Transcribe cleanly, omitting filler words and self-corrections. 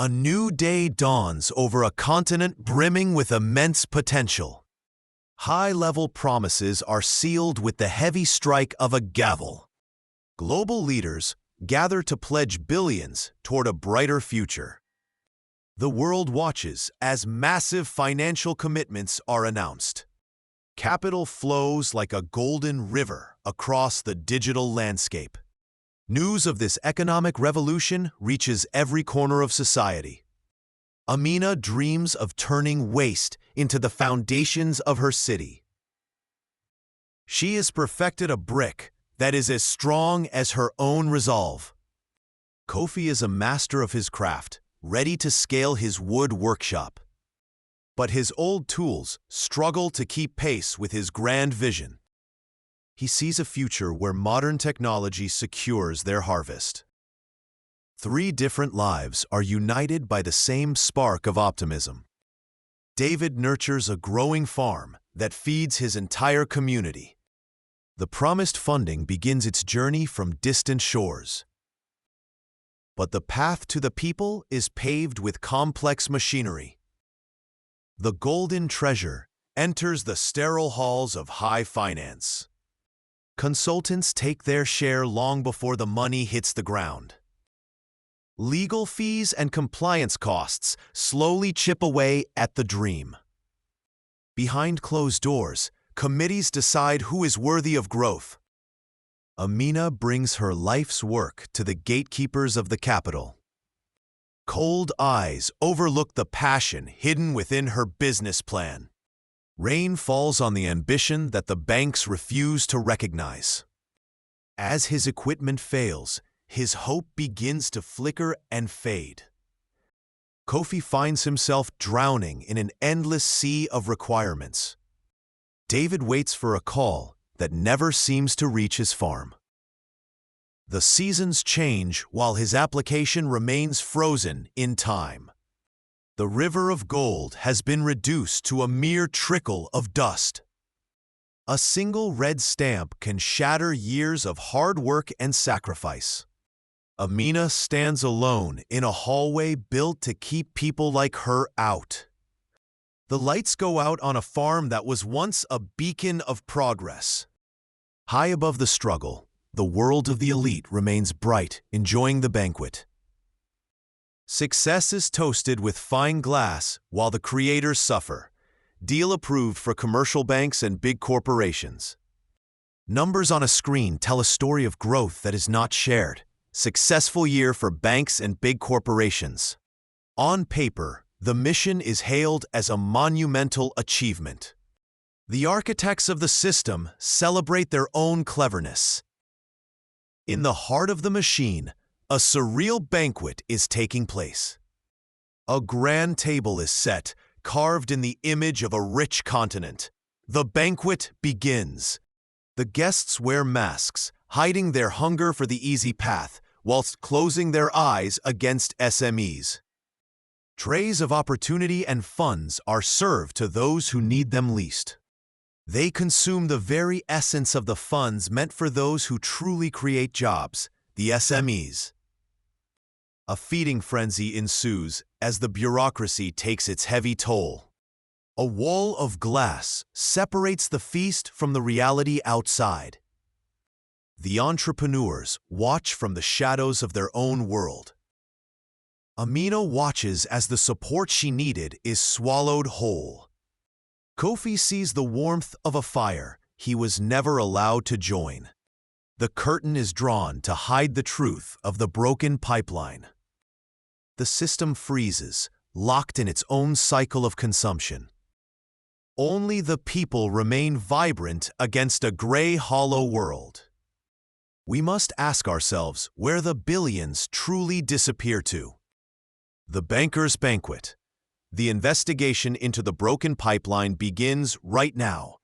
A new day dawns over a continent brimming with immense potential. High-level promises are sealed with the heavy strike of a gavel. Global leaders gather to pledge billions toward a brighter future. The world watches as massive financial commitments are announced. Capital flows like a golden river across the digital landscape. News of this economic revolution reaches every corner of society. Amina dreams of turning waste into the foundations of her city. She has perfected a brick that is as strong as her own resolve. Kofi is a master of his craft, ready to scale his wood workshop. But his old tools struggle to keep pace with his grand vision. He sees a future where modern technology secures their harvest. 3 different lives are united by the same spark of optimism. David nurtures a growing farm that feeds his entire community. The promised funding begins its journey from distant shores. But the path to the people is paved with complex machinery. The golden treasure enters the sterile halls of high finance. Consultants take their share long before the money hits the ground. Legal fees and compliance costs slowly chip away at the dream. Behind closed doors, committees decide who is worthy of growth. Amina brings her life's work to the gatekeepers of the capital. Cold eyes overlook the passion hidden within her business plan. Rain falls on the ambition that the banks refuse to recognize. As his equipment fails, his hope begins to flicker and fade. Kofi finds himself drowning in an endless sea of requirements. David waits for a call that never seems to reach his farm. The seasons change while his application remains frozen in time. The river of gold has been reduced to a mere trickle of dust. A single red stamp can shatter years of hard work and sacrifice. Amina stands alone in a hallway built to keep people like her out. The lights go out on a farm that was once a beacon of progress. High above the struggle, the world of the elite remains bright, enjoying the banquet. Success is toasted with fine glass while the creators suffer. Deal approved for commercial banks and big corporations. Numbers on a screen tell a story of growth that is not shared. Successful year for banks and big corporations. On paper, the mission is hailed as a monumental achievement. The architects of the system celebrate their own cleverness. In the heart of the machine, a surreal banquet is taking place. A grand table is set, carved in the image of a rich continent. The banquet begins. The guests wear masks, hiding their hunger for the easy path, whilst closing their eyes against SMEs. Trays of opportunity and funds are served to those who need them least. They consume the very essence of the funds meant for those who truly create jobs, the SMEs. A feeding frenzy ensues as the bureaucracy takes its heavy toll. A wall of glass separates the feast from the reality outside. The entrepreneurs watch from the shadows of their own world. Amina watches as the support she needed is swallowed whole. Kofi sees the warmth of a fire he was never allowed to join. The curtain is drawn to hide the truth of the broken pipeline. The system freezes, locked in its own cycle of consumption. Only the people remain vibrant against a gray, hollow world. We must ask ourselves where the billions truly disappear to. The banker's banquet. The investigation into the broken pipeline begins right now.